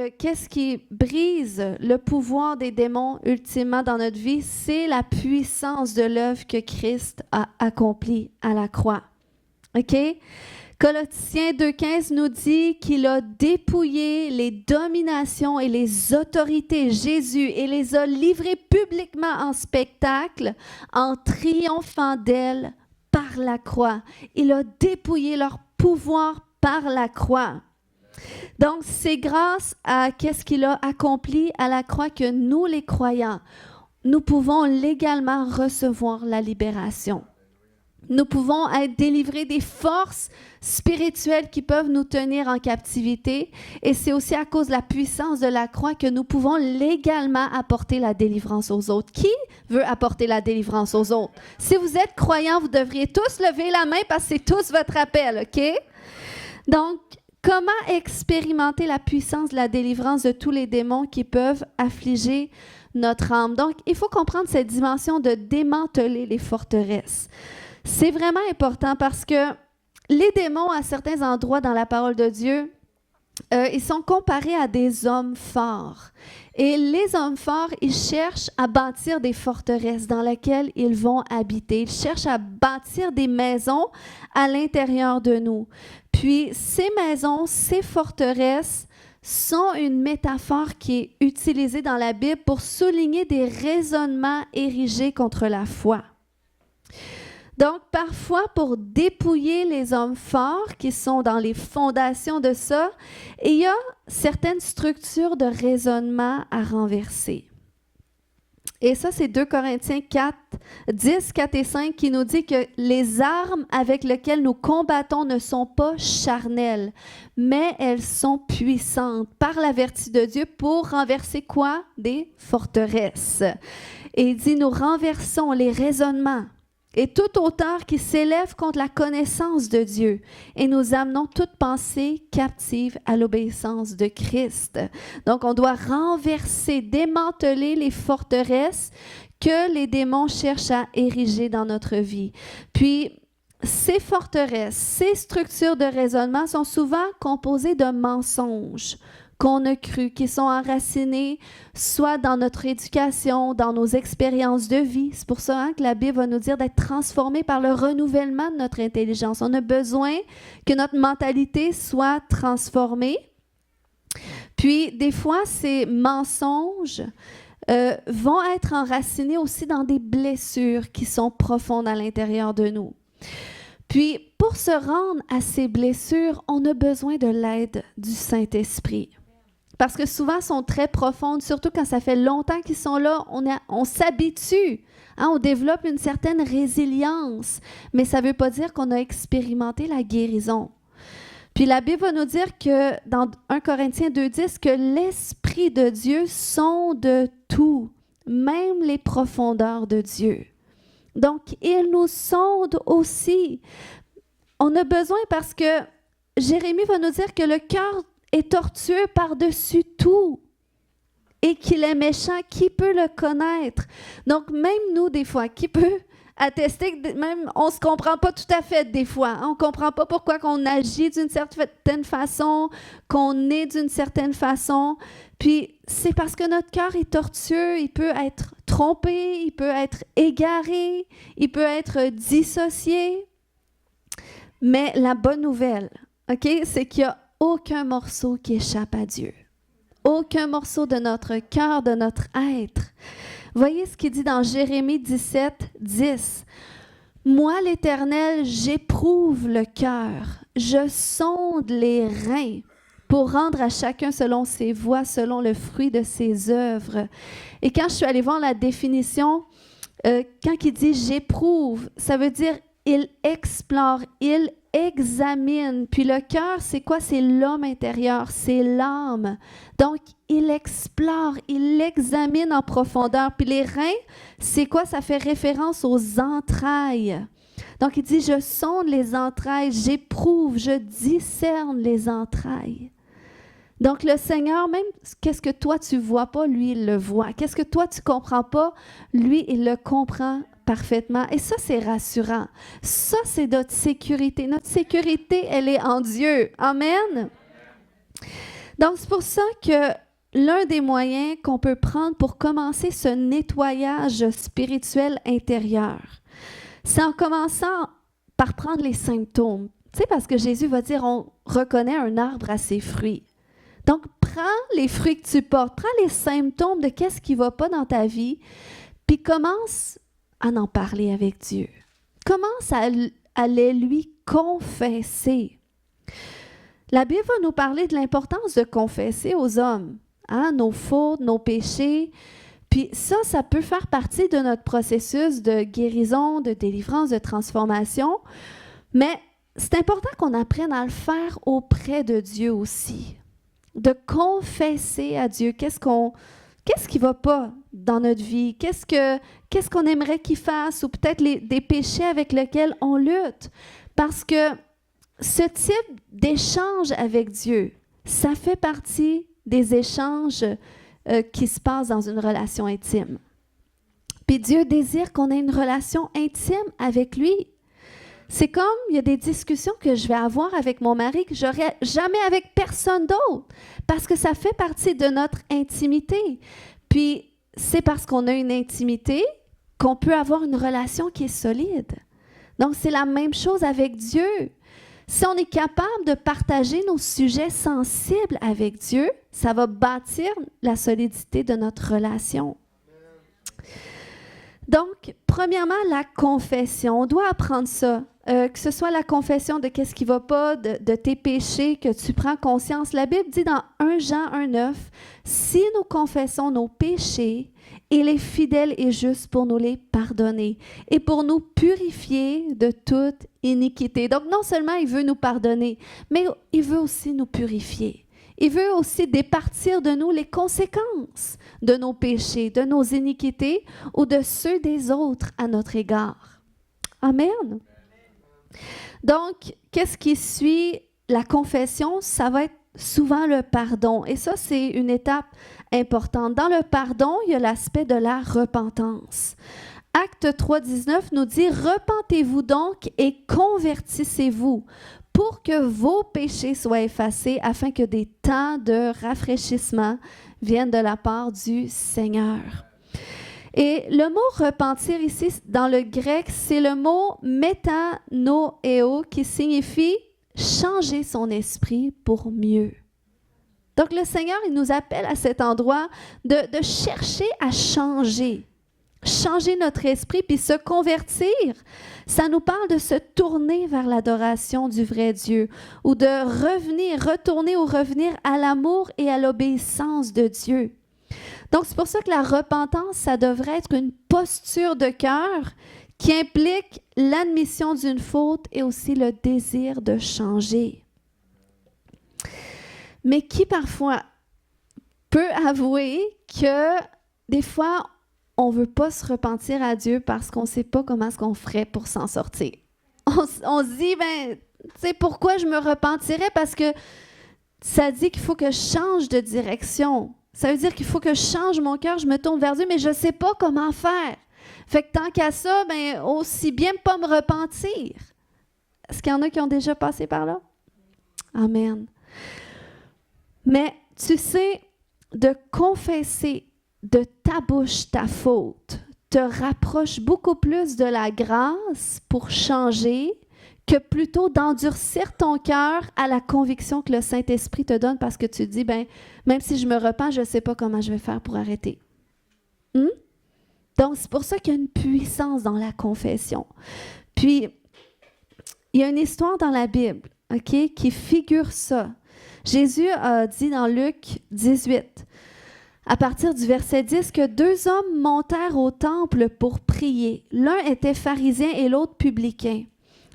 Qu'est-ce qui brise le pouvoir des démons ultimement dans notre vie? C'est la puissance de l'œuvre que Christ a accomplie à la croix. OK? Colossiens 2,15 nous dit qu'il a dépouillé les dominations et les autorités, Jésus, et les a livrées publiquement en spectacle en triomphant d'elles par la croix. Il a dépouillé leur pouvoir par la croix. Donc, c'est grâce à ce qu'il a accompli à la croix que nous, les croyants, nous pouvons légalement recevoir la libération. Nous pouvons être délivrés des forces spirituelles qui peuvent nous tenir en captivité. Et c'est aussi à cause de la puissance de la croix que nous pouvons légalement apporter la délivrance aux autres. Qui veut apporter la délivrance aux autres? Si vous êtes croyants, vous devriez tous lever la main parce que c'est tous votre appel, OK? Donc, comment expérimenter la puissance de la délivrance de tous les démons qui peuvent affliger notre âme? Donc, il faut comprendre cette dimension de démanteler les forteresses. C'est vraiment important parce que les démons, à certains endroits dans la parole de Dieu, ils sont comparés à des hommes forts. Et les hommes forts, ils cherchent à bâtir des forteresses dans lesquelles ils vont habiter. Ils cherchent à bâtir des maisons à l'intérieur de nous. Puis ces maisons, ces forteresses sont une métaphore qui est utilisée dans la Bible pour souligner des raisonnements érigés contre la foi. Donc, parfois, pour dépouiller les hommes forts qui sont dans les fondations de ça, il y a certaines structures de raisonnement à renverser. Et ça, c'est 2 Corinthiens 10, 4 et 5 qui nous dit que les armes avec lesquelles nous combattons ne sont pas charnelles, mais elles sont puissantes par la vertu de Dieu pour renverser quoi? Des forteresses. Et il dit, nous renversons les raisonnements et toute hauteur qui s'élève contre la connaissance de Dieu, et nous amenons toute pensée captive à l'obéissance de Christ. Donc, on doit renverser, démanteler les forteresses que les démons cherchent à ériger dans notre vie. Puis, ces forteresses, ces structures de raisonnement sont souvent composées de mensonges qu'on a cru, qui sont enracinés soit dans notre éducation, dans nos expériences de vie. C'est pour ça que la Bible va nous dire d'être transformés par le renouvellement de notre intelligence. On a besoin que notre mentalité soit transformée. Puis, des fois, ces mensonges vont être enracinés aussi dans des blessures qui sont profondes à l'intérieur de nous. Puis, pour se rendre à ces blessures, on a besoin de l'aide du Saint-Esprit. Parce que souvent, elles sont très profondes, surtout quand ça fait longtemps qu'ils sont là, on s'habitue, hein, on développe une certaine résilience, mais ça ne veut pas dire qu'on a expérimenté la guérison. Puis la Bible va nous dire que dans 1 Corinthiens 2,10, que l'Esprit de Dieu sonde tout, même les profondeurs de Dieu. Donc, il nous sonde aussi. On a besoin parce que Jérémie va nous dire que le cœur est tortueux par-dessus tout et qu'il est méchant. Qui peut le connaître? Donc, même nous, des fois, qui peut attester que même on ne se comprend pas tout à fait des fois. On ne comprend pas pourquoi on agit d'une certaine façon, qu'on est d'une certaine façon. Puis, c'est parce que notre cœur est tortueux. Il peut être trompé, il peut être égaré, il peut être dissocié. Mais la bonne nouvelle, OK, c'est qu'il n'y a aucun morceau qui échappe à Dieu. Aucun morceau de notre cœur, de notre être. Voyez ce qu'il dit dans Jérémie 17, 10. « Moi, l'Éternel, j'éprouve le cœur, je sonde les reins pour rendre à chacun selon ses voies, selon le fruit de ses œuvres. » Et quand je suis allée voir la définition, quand il dit « j'éprouve », ça veut dire « il explore », il examine. Puis le cœur, c'est quoi? C'est l'homme intérieur, c'est l'âme. Donc, il explore, il examine en profondeur. Puis les reins, c'est quoi? Ça fait référence aux entrailles. Donc, il dit, je sonde les entrailles, j'éprouve, je discerne les entrailles. Donc, le Seigneur, même qu'est-ce que toi, tu ne vois pas, lui, il le voit. Qu'est-ce que toi, tu ne comprends pas, lui, il le comprend parfaitement. Et ça, c'est rassurant. Ça, c'est notre sécurité. Notre sécurité, elle est en Dieu. Amen. Donc, c'est pour ça que l'un des moyens qu'on peut prendre pour commencer ce nettoyage spirituel intérieur, c'est en commençant par prendre les symptômes. Tu sais, parce que Jésus va dire, on reconnaît un arbre à ses fruits. Donc, prends les fruits que tu portes, prends les symptômes de qu'est-ce qui ne va pas dans ta vie, puis commence à en parler avec Dieu. Commence à les lui confesser. La Bible va nous parler de l'importance de confesser aux hommes, hein, nos fautes, nos péchés. Puis ça peut faire partie de notre processus de guérison, de délivrance, de transformation. Mais c'est important qu'on apprenne à le faire auprès de Dieu aussi. De confesser à Dieu qu'est-ce qui ne va pas dans notre vie, qu'est-ce qu'on aimerait qu'il fasse, ou peut-être des péchés avec lesquels on lutte. Parce que ce type d'échange avec Dieu, ça fait partie des échanges qui se passent dans une relation intime. Puis Dieu désire qu'on ait une relation intime avec lui. C'est comme, il y a des discussions que je vais avoir avec mon mari que j'aurais jamais avec personne d'autre, parce que ça fait partie de notre intimité. Puis, c'est parce qu'on a une intimité qu'on peut avoir une relation qui est solide. Donc, c'est la même chose avec Dieu. Si on est capable de partager nos sujets sensibles avec Dieu, ça va bâtir la solidité de notre relation. Donc, premièrement, la confession. On doit apprendre ça. Que ce soit la confession de qu'est-ce qui ne va pas, de tes péchés, que tu prends conscience. La Bible dit dans 1 Jean 1,9, « Si nous confessons nos péchés, il est fidèle et juste pour nous les pardonner et pour nous purifier de toute iniquité. » Donc, non seulement il veut nous pardonner, mais il veut aussi nous purifier. Il veut aussi départir de nous les conséquences de nos péchés, de nos iniquités ou de ceux des autres à notre égard. Amen. Donc, qu'est-ce qui suit la confession? Ça va être souvent le pardon. Et ça, c'est une étape importante. Dans le pardon, il y a l'aspect de la repentance. Acte 3,19 nous dit « Repentez-vous donc et convertissez-vous pour que vos péchés soient effacés afin que des temps de rafraîchissement viennent de la part du Seigneur. » Et le mot repentir ici, dans le grec, c'est le mot métanoéo qui signifie changer son esprit pour mieux. Donc le Seigneur, il nous appelle à cet endroit de chercher à changer notre esprit, puis se convertir. Ça nous parle de se tourner vers l'adoration du vrai Dieu ou de revenir à l'amour et à l'obéissance de Dieu. Donc, c'est pour ça que la repentance, ça devrait être une posture de cœur qui implique l'admission d'une faute et aussi le désir de changer. Mais qui parfois peut avouer que des fois, on ne veut pas se repentir à Dieu parce qu'on ne sait pas comment est-ce qu'on ferait pour s'en sortir. On se dit, tu sais, pourquoi je me repentirais? Parce que ça dit qu'il faut que je change de direction. Ça veut dire qu'il faut que je change mon cœur, je me tourne vers Dieu, mais je ne sais pas comment faire. Fait que tant qu'à ça, aussi bien ne pas me repentir. Est-ce qu'il y en a qui ont déjà passé par là? Amen. Mais tu sais, de confesser de ta bouche ta faute te rapproche beaucoup plus de la grâce pour changer que plutôt d'endurcir ton cœur à la conviction que le Saint-Esprit te donne parce que tu dis, même si je me repens, je ne sais pas comment je vais faire pour arrêter. Donc, c'est pour ça qu'il y a une puissance dans la confession. Puis, il y a une histoire dans la Bible, qui figure ça. Jésus a dit dans Luc 18, à partir du verset 10, que 2 hommes montèrent au temple pour prier. L'un était pharisien et l'autre publicain.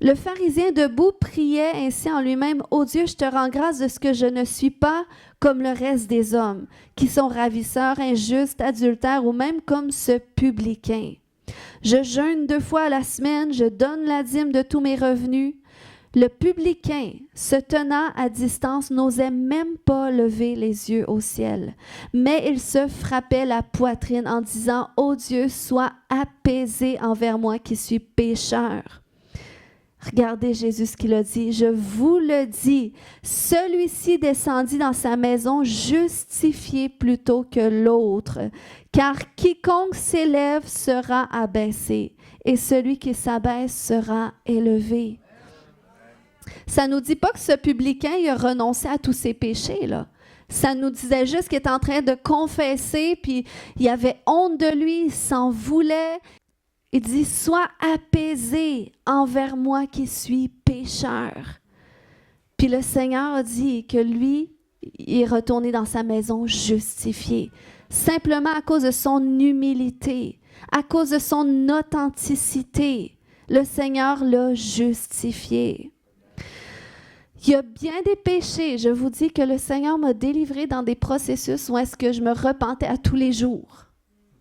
Le pharisien debout priait ainsi en lui-même, « Ô Dieu, je te rends grâce de ce que je ne suis pas comme le reste des hommes, qui sont ravisseurs, injustes, adultères ou même comme ce publicain. Je jeûne 2 fois à la semaine, je donne la dîme de tous mes revenus. » Le publicain, se tenant à distance, n'osait même pas lever les yeux au ciel, mais il se frappait la poitrine en disant, « Ô Dieu, sois apaisé envers moi qui suis pécheur. » Regardez Jésus ce qu'il a dit. Je vous le dis, celui-ci descendit dans sa maison justifié plutôt que l'autre, car quiconque s'élève sera abaissé, et celui qui s'abaisse sera élevé. Ça ne nous dit pas que ce publicain il a renoncé à tous ses péchés, là. Ça nous disait juste qu'il était en train de confesser, puis il avait honte de lui, il s'en voulait. Il dit, sois apaisé envers moi qui suis pécheur. Puis le Seigneur a dit que lui, il est retourné dans sa maison justifié, simplement à cause de son humilité, à cause de son authenticité. Le Seigneur l'a justifié. Il y a bien des péchés. Je vous dis que le Seigneur m'a délivré dans des processus où est-ce que je me repentais à tous les jours.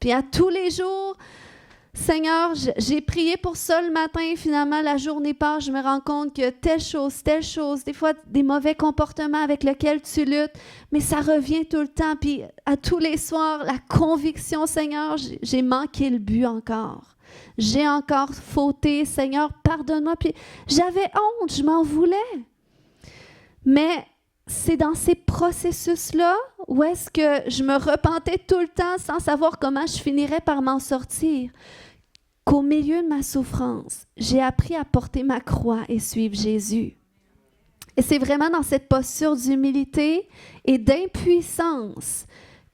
Puis à tous les jours, Seigneur, j'ai prié pour ça le matin. Finalement, la journée passe, je me rends compte que telle chose, des fois des mauvais comportements avec lesquels tu luttes, mais ça revient tout le temps. Puis à tous les soirs, la conviction, Seigneur, j'ai manqué le but encore. J'ai encore fauté, Seigneur, pardonne-moi. Puis j'avais honte, je m'en voulais. Mais c'est dans ces processus-là où est-ce que je me repentais tout le temps sans savoir comment je finirais par m'en sortir, qu'au milieu de ma souffrance, j'ai appris à porter ma croix et suivre Jésus. Et c'est vraiment dans cette posture d'humilité et d'impuissance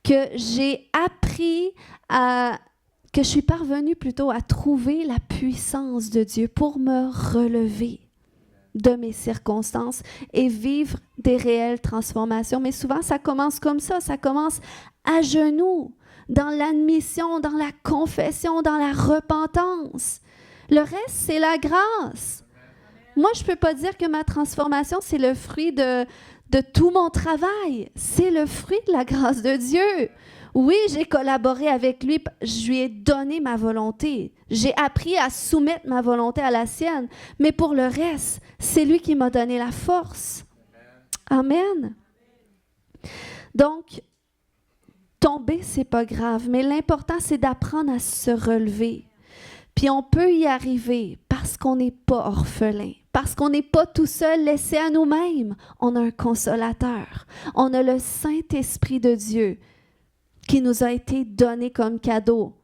que j'ai appris que je suis parvenue plutôt à trouver la puissance de Dieu pour me relever de mes circonstances et vivre des réelles transformations. Mais souvent, ça commence comme ça commence à genoux, dans l'admission, dans la confession, dans la repentance. Le reste, c'est la grâce. Moi, je ne peux pas dire que ma transformation, c'est le fruit de tout mon travail. C'est le fruit de la grâce de Dieu. Oui, j'ai collaboré avec lui, je lui ai donné ma volonté. J'ai appris à soumettre ma volonté à la sienne. Mais pour le reste, c'est lui qui m'a donné la force. Amen. Donc, tomber, c'est pas grave, mais l'important, c'est d'apprendre à se relever. Puis on peut y arriver parce qu'on n'est pas orphelin, parce qu'on n'est pas tout seul laissé à nous-mêmes. On a un consolateur. On a le Saint-Esprit de Dieu qui nous a été donné comme cadeau.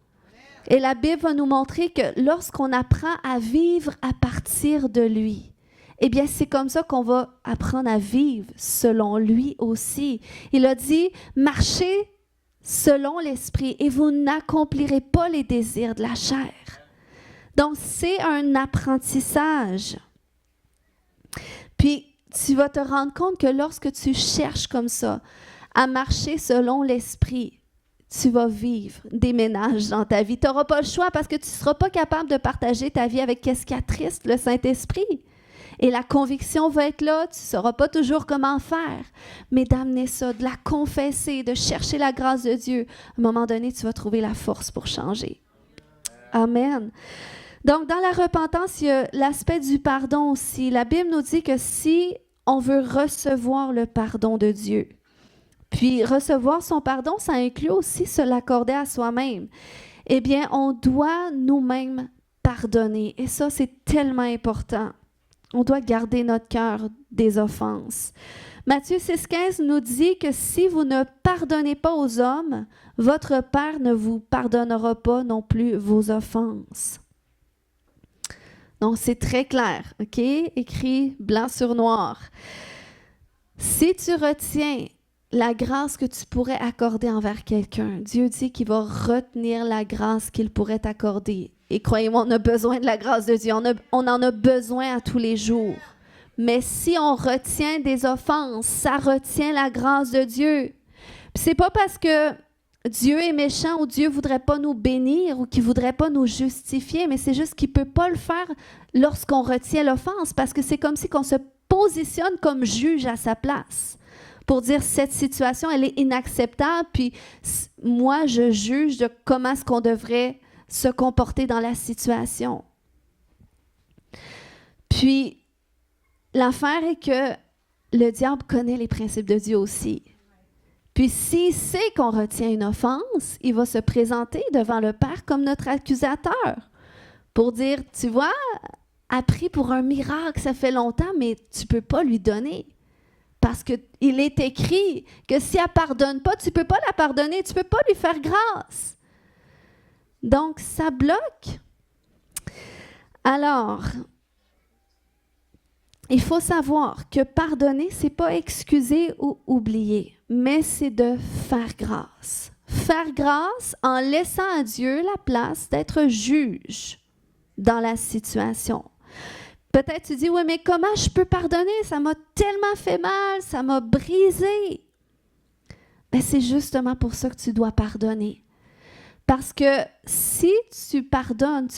Et la Bible va nous montrer que lorsqu'on apprend à vivre à partir de lui, eh bien, c'est comme ça qu'on va apprendre à vivre selon lui aussi. Il a dit, marchez selon l'Esprit et vous n'accomplirez pas les désirs de la chair. Donc, c'est un apprentissage. Puis, tu vas te rendre compte que lorsque tu cherches comme ça, à marcher selon l'Esprit, tu vas vivre des ménages dans ta vie. Tu n'auras pas le choix parce que tu ne seras pas capable de partager ta vie avec qu'est-ce qui attriste le Saint-Esprit. Et la conviction va être là, tu ne sauras pas toujours comment faire, mais d'amener ça, de la confesser, de chercher la grâce de Dieu. À un moment donné, tu vas trouver la force pour changer. Amen. Donc, dans la repentance, il y a l'aspect du pardon aussi. La Bible nous dit que si on veut recevoir le pardon de Dieu, puis recevoir son pardon, ça inclut aussi se l'accorder à soi-même. Eh bien, on doit nous-mêmes pardonner. Et ça, c'est tellement important. On doit garder notre cœur des offenses. Matthieu 6,15 nous dit que si vous ne pardonnez pas aux hommes, votre Père ne vous pardonnera pas non plus vos offenses. Donc, c'est très clair, OK? Écrit blanc sur noir. Si tu retiens la grâce que tu pourrais accorder envers quelqu'un, Dieu dit qu'il va retenir la grâce qu'il pourrait t'accorder. Et croyez-moi, on a besoin de la grâce de Dieu. On en a besoin à tous les jours. Mais si on retient des offenses, ça retient la grâce de Dieu. Puis c'est pas parce que Dieu est méchant ou Dieu voudrait pas nous bénir ou qu'il voudrait pas nous justifier, mais c'est juste qu'il peut pas le faire lorsqu'on retient l'offense, parce que c'est comme si on se positionne comme juge à sa place pour dire cette situation, elle est inacceptable, puis moi, je juge de comment est-ce qu'on devrait se comporter dans la situation. Puis, l'affaire est que le diable connaît les principes de Dieu aussi. Puis, s'il sait qu'on retient une offense, il va se présenter devant le Père comme notre accusateur pour dire, tu vois, a pris pour un miracle, ça fait longtemps, mais tu ne peux pas lui donner. Parce qu'il est écrit que si elle ne pardonne pas, tu ne peux pas la pardonner, tu ne peux pas lui faire grâce. Donc, ça bloque. Alors, il faut savoir que pardonner, ce n'est pas excuser ou oublier, mais c'est de faire grâce. Faire grâce en laissant à Dieu la place d'être juge dans la situation. Peut-être tu dis, oui, mais comment je peux pardonner? Ça m'a tellement fait mal, ça m'a brisé. Ben, c'est justement pour ça que tu dois pardonner. Parce que si tu pardonnes,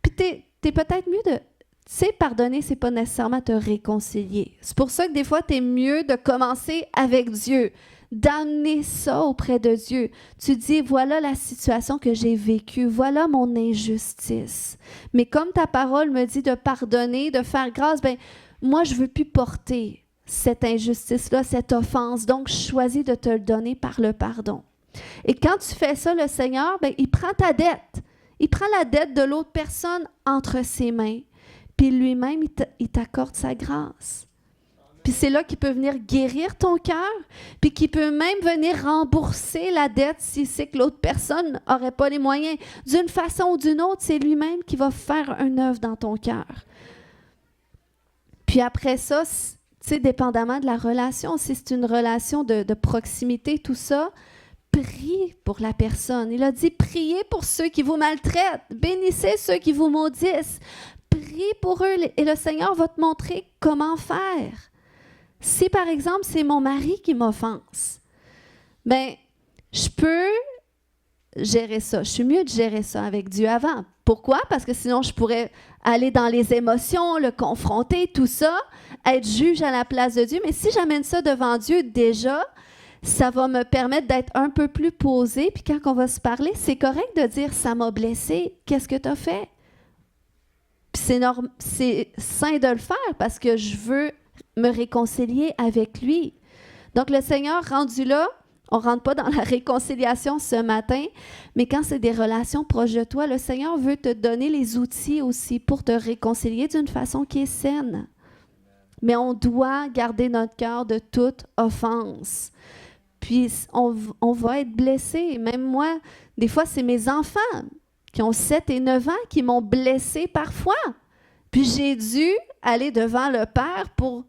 puis t'es peut-être mieux de... Tu sais, pardonner, c'est pas nécessairement te réconcilier. C'est pour ça que des fois, t'es mieux de commencer avec Dieu, d'amener ça auprès de Dieu. Tu dis, voilà la situation que j'ai vécue, voilà mon injustice. Mais comme ta parole me dit de pardonner, de faire grâce, ben moi, je veux plus porter cette injustice-là, cette offense. Donc, je choisis de te le donner par le pardon. Et quand tu fais ça, le Seigneur, ben, il prend ta dette. Il prend la dette de l'autre personne entre ses mains. Puis lui-même, il t'accorde sa grâce. Puis c'est là qu'il peut venir guérir ton cœur, puis qu'il peut même venir rembourser la dette s'il sait que l'autre personne n'aurait pas les moyens. D'une façon ou d'une autre, c'est lui-même qui va faire une œuvre dans ton cœur. Puis après ça, tu sais, dépendamment de la relation, si c'est une relation de proximité, tout ça, prie pour la personne. Il a dit, priez pour ceux qui vous maltraitent, bénissez ceux qui vous maudissent. Prie pour eux et le Seigneur va te montrer comment faire. Si, par exemple, c'est mon mari qui m'offense, bien, je peux gérer ça. Je suis mieux de gérer ça avec Dieu avant. Pourquoi? Parce que sinon, je pourrais aller dans les émotions, le confronter, tout ça, être juge à la place de Dieu. Mais si j'amène ça devant Dieu déjà, ça va me permettre d'être un peu plus posée. Puis quand on va se parler, c'est correct de dire « ça m'a blessé, qu'est-ce que tu as fait? » Puis c'est sain de le faire parce que je veux me réconcilier avec lui. Donc, le Seigneur, rendu là, on ne rentre pas dans la réconciliation ce matin, mais quand c'est des relations proches de toi, le Seigneur veut te donner les outils aussi pour te réconcilier d'une façon qui est saine. Mais on doit garder notre cœur de toute offense. Puis, on va être blessé. Même moi, des fois, c'est mes enfants qui ont 7 et 9 ans qui m'ont blessé parfois. Puis j'ai dû aller devant le Père pour...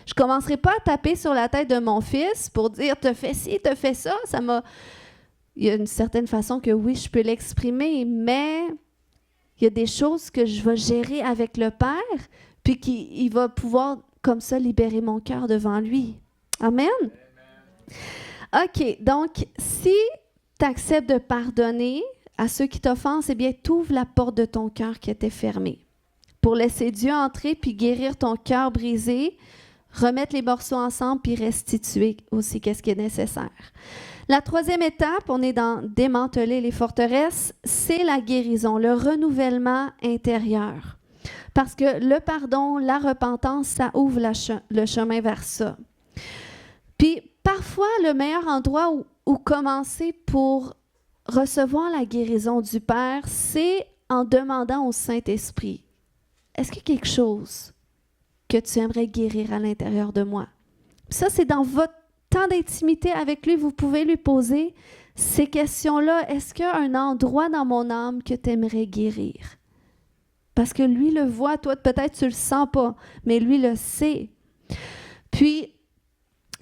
Je ne commencerai pas à taper sur la tête de mon fils pour dire « t'as fait ci, t'as fait ça ». Ça m'a... Il y a une certaine façon que oui, je peux l'exprimer, mais il y a des choses que je vais gérer avec le Père, puis qu'il va pouvoir comme ça libérer mon cœur devant lui. Amen? OK, donc si tu acceptes de pardonner à ceux qui t'offensent, eh bien, tu ouvres la porte de ton cœur qui était fermée pour laisser Dieu entrer puis guérir ton cœur brisé, remettre les morceaux ensemble puis restituer aussi qu'est-ce qui est nécessaire. La troisième étape, on est dans démanteler les forteresses, c'est la guérison, le renouvellement intérieur. Parce que le pardon, la repentance, ça ouvre le chemin vers ça. Puis parfois, le meilleur endroit où commencer pour recevoir la guérison du Père, c'est en demandant au Saint-Esprit, est-ce qu'il y a quelque chose que tu aimerais guérir à l'intérieur de moi? Ça, c'est dans votre temps d'intimité avec lui, vous pouvez lui poser ces questions-là. Est-ce qu'il y a un endroit dans mon âme que tu aimerais guérir? Parce que lui le voit, toi, peut-être tu ne le sens pas, mais lui le sait. Puis,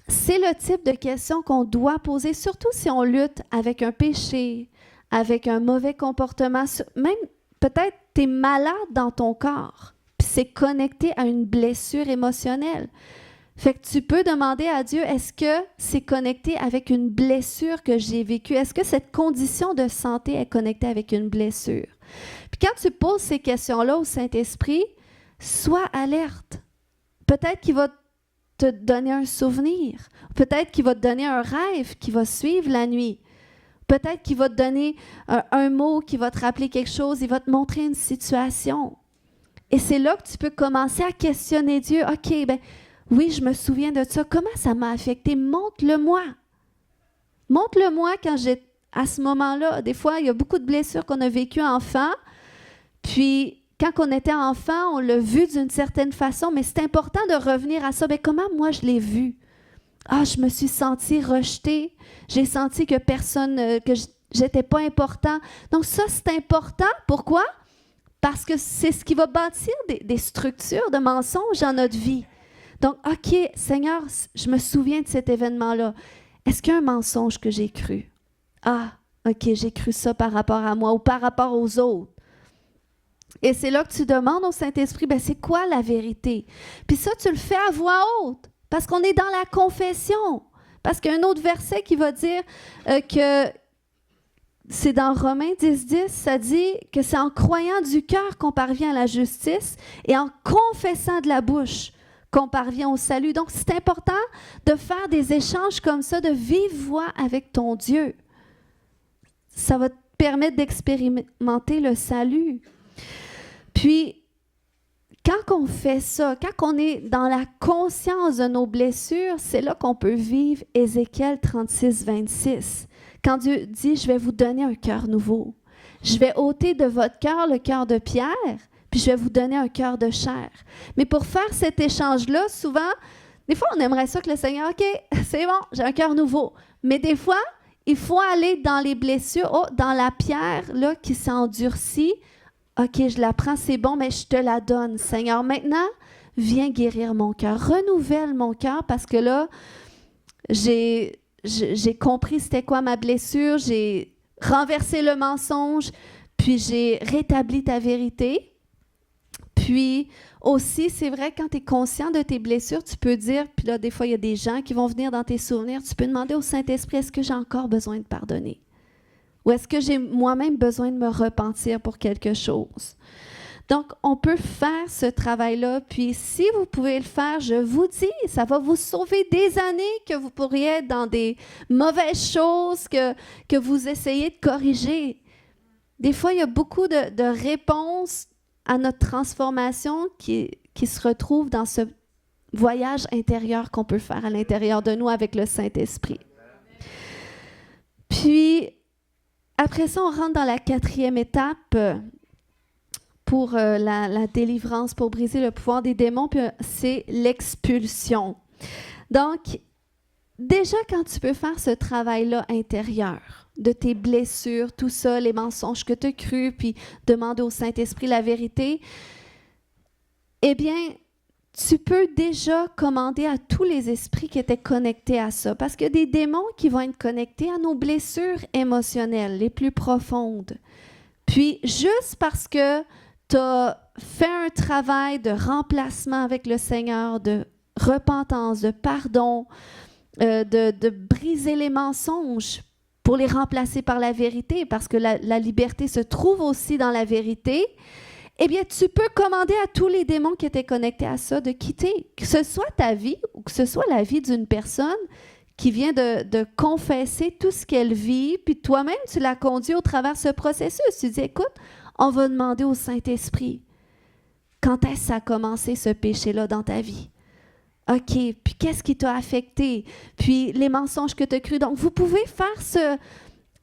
c'est le type de questions qu'on doit poser, surtout si on lutte avec un péché, avec un mauvais comportement. Même peut-être tu es malade dans ton corps, puis c'est connecté à une blessure émotionnelle. Fait que tu peux demander à Dieu, est-ce que c'est connecté avec une blessure que j'ai vécue? Est-ce que cette condition de santé est connectée avec une blessure? Puis quand tu poses ces questions-là au Saint-Esprit, sois alerte. Peut-être qu'il va te donner un souvenir. Peut-être qu'il va te donner un rêve qui va suivre la nuit. Peut-être qu'il va te donner un mot qui va te rappeler quelque chose. Il va te montrer une situation. Et c'est là que tu peux commencer à questionner Dieu. OK, ben oui, je me souviens de ça. Comment ça m'a affecté? Montre-le-moi. Montre-le-moi quand à ce moment-là. Des fois, il y a beaucoup de blessures qu'on a vécues enfant. Puis, quand on était enfant, on l'a vu d'une certaine façon, mais c'est important de revenir à ça. Bien, comment moi je l'ai vu? Ah, je me suis sentie rejetée. J'ai senti que j'étais pas important. Donc ça, c'est important. Pourquoi? Parce que c'est ce qui va bâtir des structures de mensonges dans notre vie. Donc, OK, Seigneur, je me souviens de cet événement-là. Est-ce qu'il y a un mensonge que j'ai cru? Ah, OK, j'ai cru ça par rapport à moi ou par rapport aux autres. Et c'est là que tu demandes au Saint-Esprit, ben c'est quoi la vérité? Puis ça, tu le fais à voix haute, parce qu'on est dans la confession. Parce qu'il y a un autre verset qui va dire que c'est dans Romains 10, ça dit que c'est en croyant du cœur qu'on parvient à la justice et en confessant de la bouche qu'on parvient au salut. Donc, c'est important de faire des échanges comme ça, de vive voix avec ton Dieu. Ça va te permettre d'expérimenter le salut. Puis, quand on fait ça, quand on est dans la conscience de nos blessures, c'est là qu'on peut vivre Ézéchiel 36, 26. Quand Dieu dit « Je vais vous donner un cœur nouveau. Je vais ôter de votre cœur le cœur de pierre, puis je vais vous donner un cœur de chair. » Mais pour faire cet échange-là, souvent, des fois, on aimerait ça que le Seigneur « OK, c'est bon, j'ai un cœur nouveau. » Mais des fois, il faut aller dans les blessures, dans la pierre là, qui s'est endurcie. OK, je la prends, c'est bon, mais je te la donne, Seigneur. Maintenant, viens guérir mon cœur. Renouvelle mon cœur parce que là, j'ai compris c'était quoi ma blessure, j'ai renversé le mensonge, puis j'ai rétabli ta vérité. Puis aussi, c'est vrai, quand tu es conscient de tes blessures, tu peux dire, puis là, des fois, il y a des gens qui vont venir dans tes souvenirs, tu peux demander au Saint-Esprit, est-ce que j'ai encore besoin de pardonner? Ou est-ce que j'ai moi-même besoin de me repentir pour quelque chose? Donc, on peut faire ce travail-là. Puis, si vous pouvez le faire, je vous dis, ça va vous sauver des années que vous pourriez être dans des mauvaises choses que vous essayez de corriger. Des fois, il y a beaucoup de réponses à notre transformation qui se retrouvent dans ce voyage intérieur qu'on peut faire à l'intérieur de nous avec le Saint-Esprit. Puis, après ça, on rentre dans la 4e étape pour la délivrance, pour briser le pouvoir des démons, puis c'est l'expulsion. Donc, déjà, quand tu peux faire ce travail-là intérieur, de tes blessures, tout ça, les mensonges que tu as crus, puis demander au Saint-Esprit la vérité, eh bien, tu peux déjà commander à tous les esprits qui étaient connectés à ça. Parce qu'il y a des démons qui vont être connectés à nos blessures émotionnelles les plus profondes. Puis, juste parce que tu as fait un travail de remplacement avec le Seigneur, de repentance, de pardon, de briser les mensonges pour les remplacer par la vérité, parce que la liberté se trouve aussi dans la vérité, eh bien, tu peux commander à tous les démons qui étaient connectés à ça de quitter, que ce soit ta vie ou que ce soit la vie d'une personne qui vient de confesser tout ce qu'elle vit, puis toi-même, tu la conduis au travers de ce processus. Tu dis, écoute, on va demander au Saint-Esprit, quand est-ce que ça a commencé ce péché-là dans ta vie? OK, puis qu'est-ce qui t'a affecté? Puis les mensonges que tu as crus. Donc, vous pouvez faire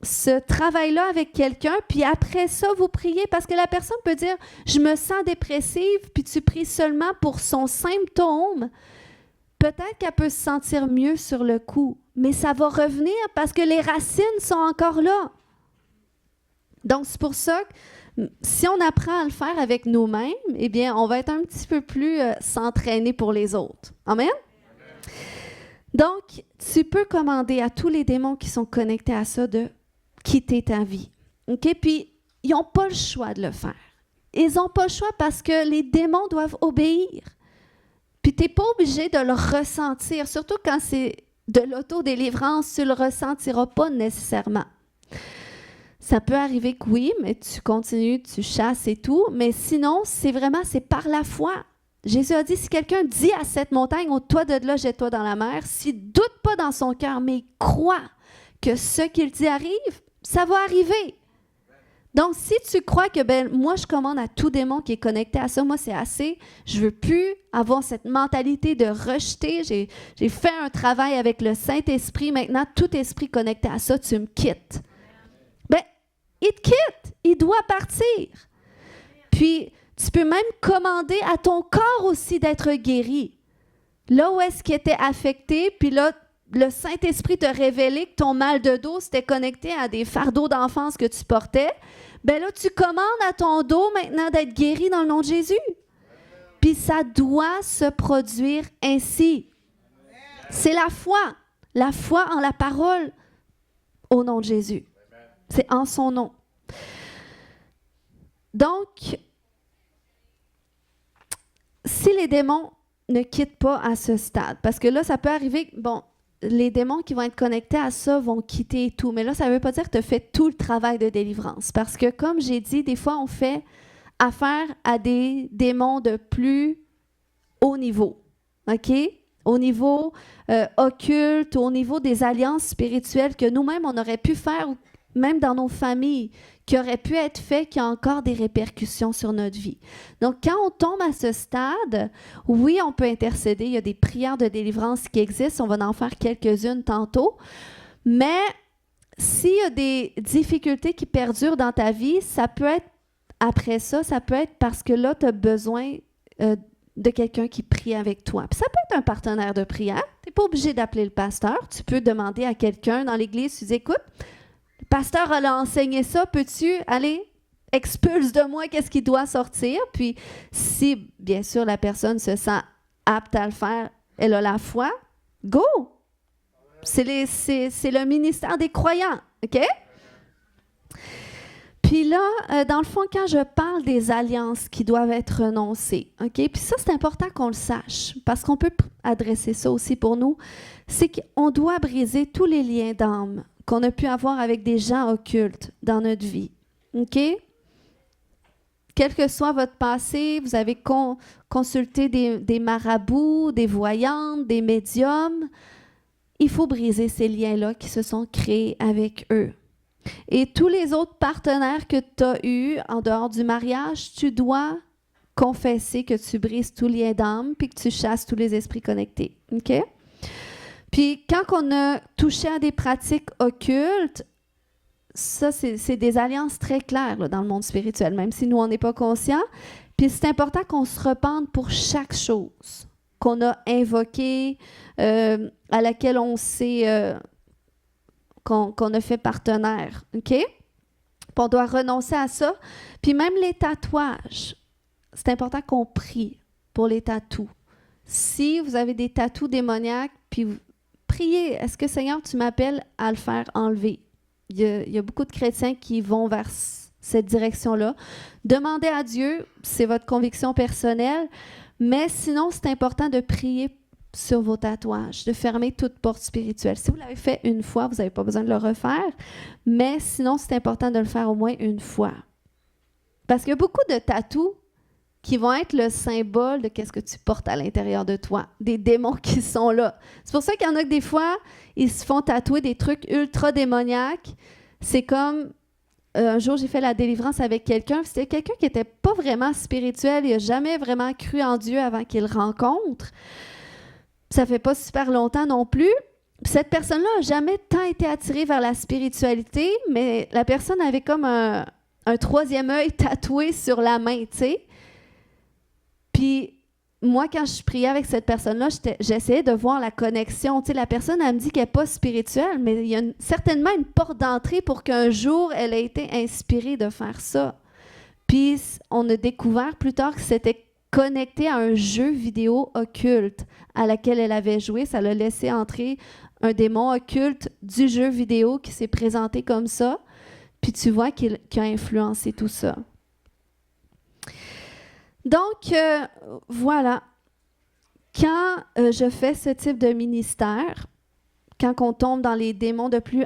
ce travail-là avec quelqu'un, puis après ça, vous priez, parce que la personne peut dire, je me sens dépressive, puis tu pries seulement pour son symptôme. Peut-être qu'elle peut se sentir mieux sur le coup, mais ça va revenir parce que les racines sont encore là. Donc, c'est pour ça que si on apprend à le faire avec nous-mêmes, eh bien, on va être un petit peu plus s'entraîner pour les autres. Amen? Donc, tu peux commander à tous les démons qui sont connectés à ça de quitter ta vie. OK? Puis, ils n'ont pas le choix de le faire. Ils n'ont pas le choix parce que les démons doivent obéir. Puis, tu n'es pas obligé de le ressentir, surtout quand c'est de l'autodélivrance, tu ne le ressentiras pas nécessairement. Ça peut arriver que oui, mais tu continues, tu chasses et tout, mais sinon, c'est par la foi. Jésus a dit, si quelqu'un dit à cette montagne, ôte-toi de là, jette-toi dans la mer, s'il ne doute pas dans son cœur, mais il croit que ce qu'il dit arrive, ça va arriver. Donc, si tu crois que, moi, je commande à tout démon qui est connecté à ça, moi, c'est assez, je ne veux plus avoir cette mentalité de rejeter, j'ai fait un travail avec le Saint-Esprit, maintenant, tout esprit connecté à ça, tu me quittes. Il te quitte, il doit partir. Puis, Tu peux même commander à ton corps aussi d'être guéri. Là où est-ce qu'il était affecté, puis là, le Saint-Esprit t'a révélé que ton mal de dos c'était connecté à des fardeaux d'enfance que tu portais, bien là, tu commandes à ton dos maintenant d'être guéri dans le nom de Jésus. Puis ça doit se produire ainsi. C'est la foi en la parole au nom de Jésus. C'est en son nom. Donc, si les démons ne quittent pas à ce stade, parce que là, ça peut arriver, bon, les démons qui vont être connectés à ça vont quitter et tout, mais là, ça ne veut pas dire que tu as fait tout le travail de délivrance, parce que comme j'ai dit, des fois, on fait affaire à des démons de plus haut niveau, OK? Au niveau occulte, au niveau des alliances spirituelles que nous-mêmes, on aurait pu faire, même dans nos familles, qui auraient pu être faits, qui ont encore des répercussions sur notre vie. Donc, quand on tombe à ce stade, oui, on peut intercéder. Il y a des prières de délivrance qui existent. On va en faire quelques-unes tantôt. Mais s'il y a des difficultés qui perdurent dans ta vie, ça peut être, après ça, ça peut être parce que là, tu as besoin de quelqu'un qui prie avec toi. Puis ça peut être un partenaire de prière. Tu n'es pas obligé d'appeler le pasteur. Tu peux demander à quelqu'un dans l'église, tu dis, écoute, le pasteur a enseigné ça, peux-tu aller expulse de moi qu'est-ce qui doit sortir? Puis si, bien sûr, la personne se sent apte à le faire, elle a la foi, go! C'est le ministère des croyants, OK? Puis là, dans le fond, quand je parle des alliances qui doivent être renoncées, OK? Puis ça, c'est important qu'on le sache, parce qu'on peut adresser ça aussi pour nous, c'est qu'on doit briser tous les liens d'âme qu'on a pu avoir avec des gens occultes dans notre vie. OK? Quel que soit votre passé, vous avez consulté des marabouts, des voyantes, des médiums, il faut briser ces liens-là qui se sont créés avec eux. Et tous les autres partenaires que tu as eus en dehors du mariage, tu dois confesser que tu brises tout lien d'âme puis que tu chasses tous les esprits connectés. OK? Puis, quand on a touché à des pratiques occultes, ça, c'est des alliances très claires là, dans le monde spirituel, même si nous, on n'est pas conscients. Puis, c'est important qu'on se repente pour chaque chose qu'on a invoquée, à laquelle on s'est... qu'on a fait partenaire. OK? Puis, on doit renoncer à ça. Puis, même les tatouages, c'est important qu'on prie pour les tatous. Si vous avez des tatous démoniaques, puis priez, est-ce que Seigneur, tu m'appelles à le faire enlever? Il y a beaucoup de chrétiens qui vont vers cette direction-là. Demandez à Dieu, c'est votre conviction personnelle, mais sinon, c'est important de prier sur vos tatouages, de fermer toute porte spirituelle. Si vous l'avez fait une fois, vous n'avez pas besoin de le refaire, mais sinon, c'est important de le faire au moins une fois. Parce qu'il y a beaucoup de tatous qui vont être le symbole de qu'est-ce que tu portes à l'intérieur de toi, des démons qui sont là. C'est pour ça qu'il y en a que des fois, ils se font tatouer des trucs ultra démoniaques. C'est comme, un jour, j'ai fait la délivrance avec quelqu'un, c'était quelqu'un qui n'était pas vraiment spirituel, il n'a jamais vraiment cru en Dieu avant qu'il le rencontre. Ça fait pas super longtemps non plus. Puis cette personne-là n'a jamais tant été attirée vers la spiritualité, mais la personne avait comme un troisième œil tatoué sur la main, tu sais. Puis, moi, quand je priais avec cette personne-là, j'essayais de voir la connexion. Tu sais, la personne, elle me dit qu'elle n'est pas spirituelle, mais il y a certainement une porte d'entrée pour qu'un jour, elle ait été inspirée de faire ça. Puis, on a découvert plus tard que c'était connecté à un jeu vidéo occulte à laquelle elle avait joué. Ça l'a laissé entrer un démon occulte du jeu vidéo qui s'est présenté comme ça. Puis, tu vois qu'il a influencé tout ça. Donc, voilà, quand je fais ce type de ministère, quand on tombe dans les démons de plus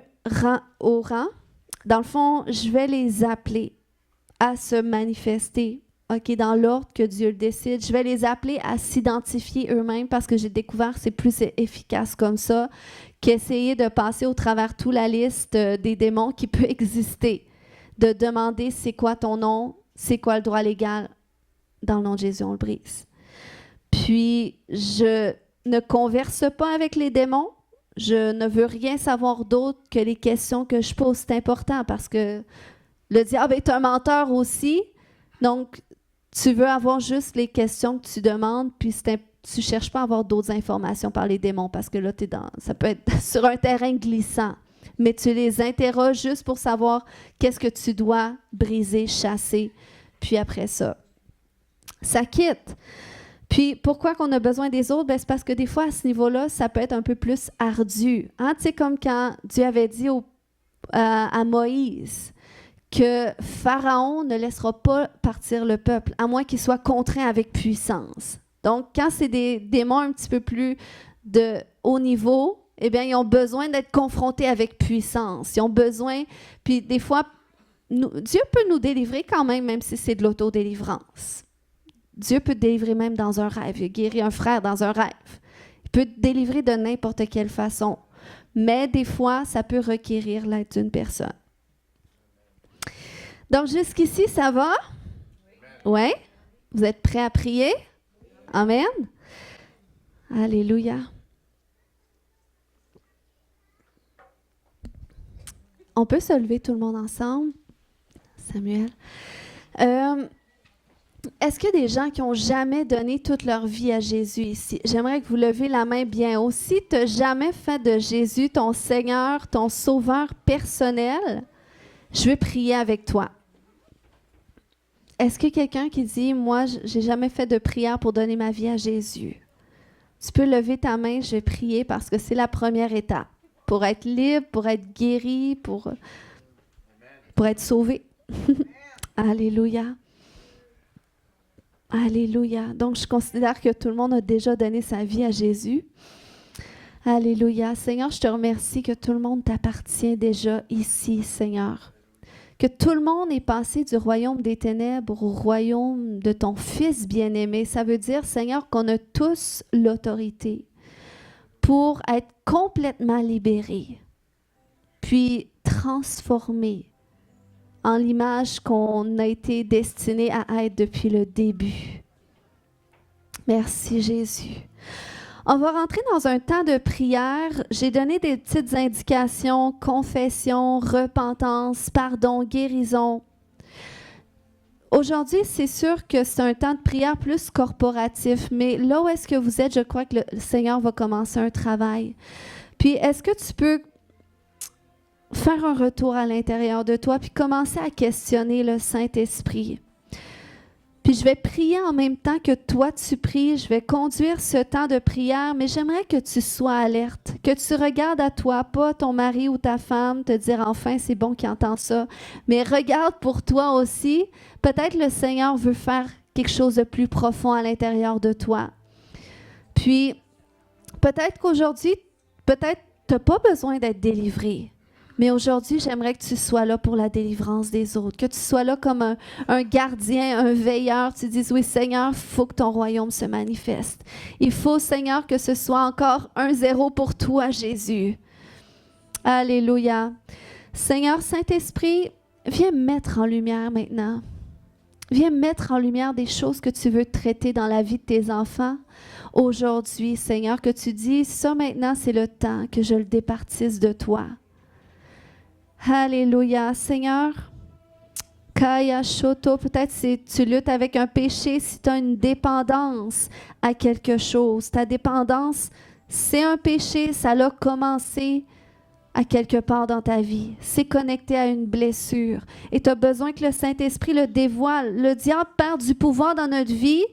haut rang, dans le fond, je vais les appeler à se manifester, OK, dans l'ordre que Dieu le décide. Je vais les appeler à s'identifier eux-mêmes parce que j'ai découvert que c'est plus efficace comme ça qu'essayer de passer au travers toute la liste des démons qui peut exister, de demander c'est quoi ton nom, c'est quoi le droit légal. Dans le nom de Jésus, on le brise. Puis, je ne converse pas avec les démons. Je ne veux rien savoir d'autre que les questions que je pose. C'est important parce que le diable est un menteur aussi. Donc, Tu veux avoir juste les questions que tu demandes, puis tu ne cherches pas à avoir d'autres informations par les démons, parce que là, ça peut être sur un terrain glissant. Mais tu les interroges juste pour savoir qu'est-ce que tu dois briser, chasser, puis après ça, ça quitte. Puis, pourquoi qu'on a besoin des autres? Ben, c'est parce que des fois, à ce niveau-là, ça peut être un peu plus ardu. Hein? Tu sais, comme quand Dieu avait dit à Moïse que Pharaon ne laissera pas partir le peuple, à moins qu'il soit contraint avec puissance. Donc, quand c'est des démons un petit peu plus de haut niveau, eh bien, ils ont besoin d'être confrontés avec puissance. Ils ont besoin, puis des fois, Dieu peut nous délivrer quand même si c'est de l'autodélivrance. Dieu peut te délivrer même dans un rêve. Il a guéri un frère dans un rêve. Il peut te délivrer de n'importe quelle façon. Mais des fois, ça peut requérir l'aide d'une personne. Donc, jusqu'ici, ça va? Oui? Vous êtes prêts à prier? Amen? Alléluia. On peut se lever tout le monde ensemble? Samuel. Est-ce qu'il y a des gens qui n'ont jamais donné toute leur vie à Jésus ici? J'aimerais que vous levez la main bien haut. Si tu n'as jamais fait de Jésus ton Seigneur, ton Sauveur personnel, je vais prier avec toi. Est-ce qu'il y a quelqu'un qui dit, moi, j'ai jamais fait de prière pour donner ma vie à Jésus? Tu peux lever ta main, je vais prier parce que c'est la première étape. Pour être libre, pour être guéri, pour être sauvé. Alléluia. Alléluia. Donc, je considère que tout le monde a déjà donné sa vie à Jésus. Alléluia. Seigneur, je te remercie que tout le monde t'appartient déjà ici, Seigneur. Que tout le monde est passé du royaume des ténèbres au royaume de ton Fils bien-aimé. Ça veut dire, Seigneur, qu'on a tous l'autorité pour être complètement libérés, puis transformés en l'image qu'on a été destiné à être depuis le début. Merci Jésus. On va rentrer dans un temps de prière. J'ai donné des petites indications, confession, repentance, pardon, guérison. Aujourd'hui, c'est sûr que c'est un temps de prière plus corporatif, mais là où est-ce que vous êtes, je crois que le Seigneur va commencer un travail. Puis, est-ce que tu peux faire un retour à l'intérieur de toi, puis commencer à questionner le Saint-Esprit? Puis je vais prier en même temps que toi tu pries. Je vais conduire ce temps de prière, mais j'aimerais que tu sois alerte, que tu regardes à toi, pas ton mari ou ta femme, te dire enfin c'est bon qu'il entend ça, mais regarde pour toi aussi. Peut-être le Seigneur veut faire quelque chose de plus profond à l'intérieur de toi. Puis peut-être qu'aujourd'hui, peut-être tu n'as pas besoin d'être délivré. Mais aujourd'hui, j'aimerais que tu sois là pour la délivrance des autres, que tu sois là comme un gardien, un veilleur. Tu dises, oui, Seigneur, il faut que ton royaume se manifeste. Il faut, Seigneur, que ce soit encore 1-0 pour toi, Jésus. Alléluia. Seigneur, Saint-Esprit, viens mettre en lumière maintenant. Viens mettre en lumière des choses que tu veux traiter dans la vie de tes enfants. Aujourd'hui, Seigneur, que tu dis, ça maintenant, c'est le temps que je le départisse de toi. Alléluia. Seigneur, Kaya Shoto, peut-être si tu luttes avec un péché, si tu as une dépendance à quelque chose. Ta dépendance, c'est un péché, ça l'a commencé à quelque part dans ta vie. C'est connecté à une blessure. Et tu as besoin que le Saint-Esprit le dévoile. Le diable perd du pouvoir dans notre vie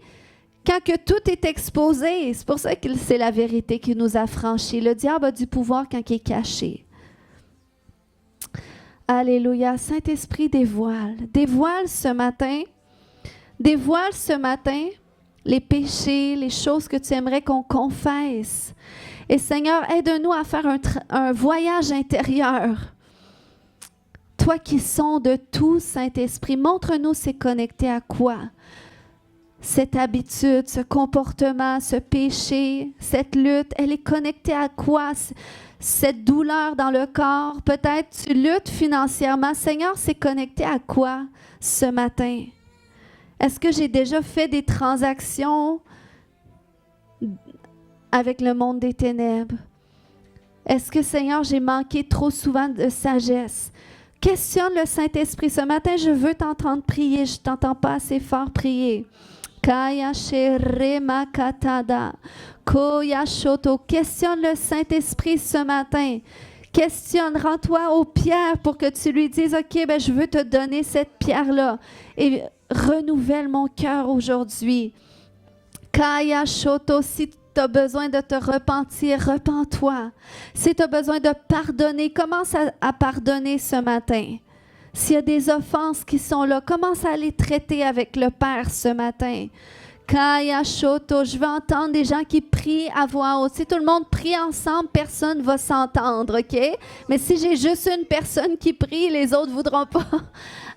quand que tout est exposé. C'est pour ça que c'est la vérité qui nous a franchis. Le diable a du pouvoir quand il est caché. Alléluia. Saint-Esprit, dévoile ce matin les péchés, les choses que tu aimerais qu'on confesse. Et Seigneur, aide-nous à faire un voyage intérieur. Toi qui sondes tout, Saint-Esprit, montre-nous c'est connecté à quoi? Cette habitude, ce comportement, ce péché, cette lutte, elle est connectée à quoi? Cette douleur dans le corps, peut-être tu luttes financièrement. Seigneur, c'est connecté à quoi ce matin? Est-ce que j'ai déjà fait des transactions avec le monde des ténèbres? Est-ce que, Seigneur, j'ai manqué trop souvent de sagesse? Questionne le Saint-Esprit. Ce matin, je veux t'entendre prier. Je ne t'entends pas assez fort prier. Kaya Sherema Katada. Koya Shoto. Questionne le Saint-Esprit ce matin. Questionne, rends-toi aux pierres pour que tu lui dises, OK, ben, je veux te donner cette pierre-là. Et renouvelle mon cœur aujourd'hui. Kaya Shoto, si tu as besoin de te repentir, repens-toi. Si tu as besoin de pardonner, commence à pardonner ce matin. S'il y a des offenses qui sont là, commence à les traiter avec le Père ce matin. Kaya Shoto, je veux entendre des gens qui prient à voix haute. Si tout le monde prie ensemble, personne ne va s'entendre, OK? Mais si j'ai juste une personne qui prie, les autres ne voudront pas.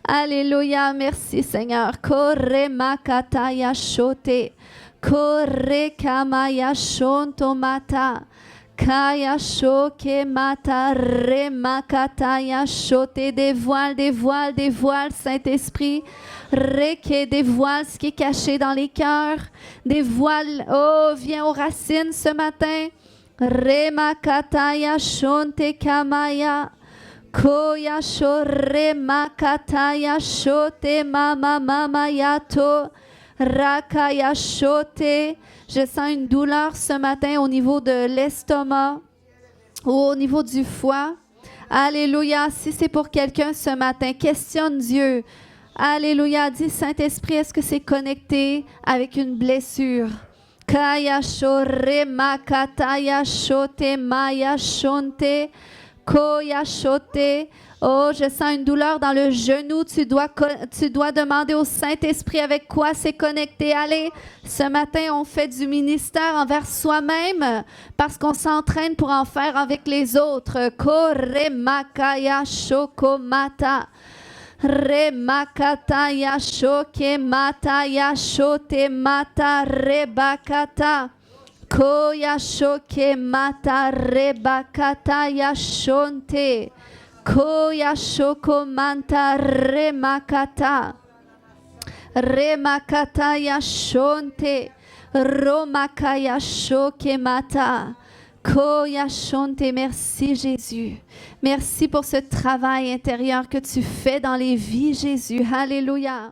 Alléluia, merci Seigneur. Kore makataya shote. Kore kamaya shonto mata. Kaya shoke mata re makataya shote. Dévoile, dévoile, dévoile, Saint-Esprit. Reke, dévoile ce qui est caché dans les cœurs. Dévoile, oh, viens aux racines ce matin. Re makataya shonte kamaya. Koya shore makataya shote mama mama yato. Rakaya shote. Je sens une douleur ce matin au niveau de l'estomac ou au niveau du foie. Alléluia. Si c'est pour quelqu'un ce matin, questionne Dieu. Alléluia. Dis Saint-Esprit, est-ce que c'est connecté avec une blessure? Kaya shore makataya shote maya shonte. Koya shote. Oh, je sens une douleur dans le genou. Tu dois demander au Saint-Esprit avec quoi c'est connecté. Allez, ce matin, on fait du ministère envers soi-même parce qu'on s'entraîne pour en faire avec les autres. Kore makaya shoko mata. Re makata ya shoke mata ya shote mata re bakata. Koya shoke mata re bakata ya shonte. Koya shoko manta re makata. Re makata ya shonte. Romakaya shoke mata. Koya shonte. Merci Jésus. Merci pour ce travail intérieur que tu fais dans les vies, Jésus. Alléluia.